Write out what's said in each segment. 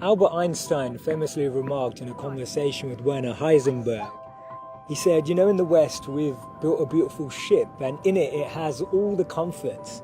Albert Einstein famously remarked in a conversation with Werner Heisenberg, he said, you know, in the West we've built a beautiful ship and in it has all the comforts.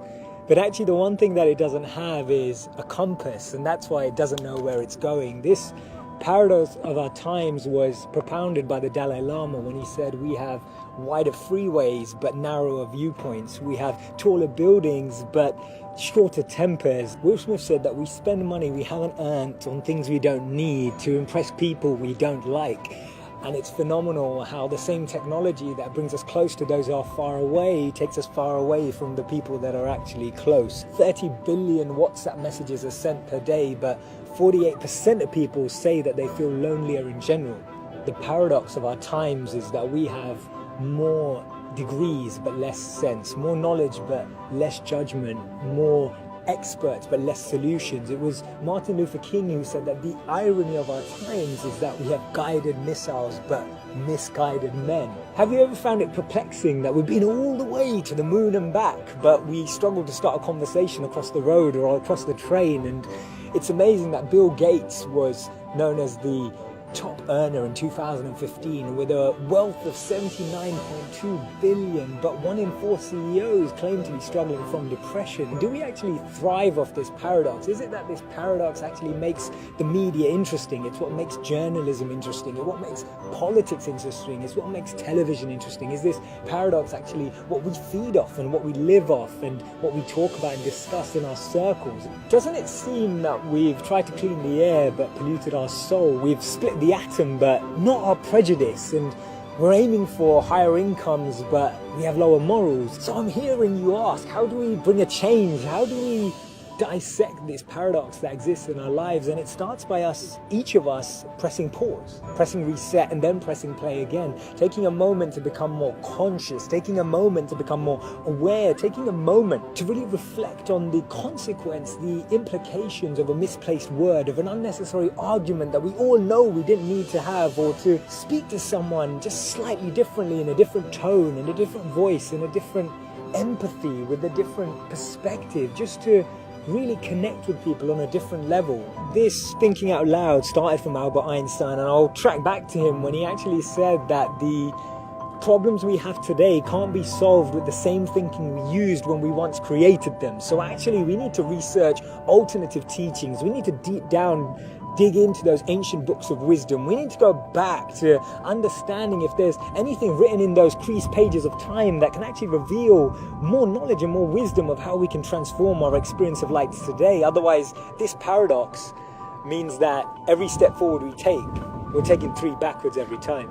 But actually the one thing that it doesn't have is a compass, and that's why it doesn't know where it's going. This paradox of our times was propounded by the Dalai Lama when he said we have wider freeways but narrower viewpoints. We have taller buildings but shorter tempers. Will Smith said that we spend money we haven't earned on things we don't need to impress people we don't like. And it's phenomenal how the same technology that brings us close to those who are far away takes us far away from the people that are actually close. 30 billion WhatsApp messages are sent per day, but 48% of people say that they feel lonelier in general. The paradox of our times is that we have more degrees but less sense, more knowledge but less judgment, more experts but less solutions. It was Martin Luther King who said that the irony of our times is that we have guided missiles but misguided men. Have you ever found it perplexing that we've been all the way to the moon and back, but we struggle to start a conversation across the road or across the train? And it's amazing that Bill Gates was known as the top earner in 2015 with a wealth of 79.2 billion, but 1 in 4 CEOs claim to be struggling from depression. Do we actually thrive off this paradox? Is it that this paradox actually makes the media interesting? It's what makes journalism interesting. It's what makes politics interesting. It's what makes television interesting. Is this paradox actually what we feed off and what we live off and what we talk about and discuss in our circles? Doesn't it seem that we've tried to clean the air but polluted our soul? We've split the atom but not our prejudice, and we're aiming for higher incomes but we have lower morals. So I'm hearing you ask, how do we bring a change? How do we dissect this paradox that exists in our lives? And it starts by us, each of us, pressing pause, pressing reset, and then pressing play again, taking a moment to become more conscious, taking a moment to become more aware, taking a moment to really reflect on the consequence, the implications of a misplaced word, of an unnecessary argument that we all know we didn't need to have, or to speak to someone just slightly differently, in a different tone, in a different voice, in a different empathy, with a different perspective, just to really connect with people on a different level. This thinking out loud started from Albert Einstein, and I'll track back to him when he actually said that the problems we have today can't be solved with the same thinking we used when we once created them. So actually we need to research alternative teachings. We need to dig into those ancient books of wisdom. We need to go back to understanding if there's anything written in those creased pages of time that can actually reveal more knowledge and more wisdom of how we can transform our experience of life today. Otherwise, this paradox means that every step forward we take, we're taking 3 backwards every time.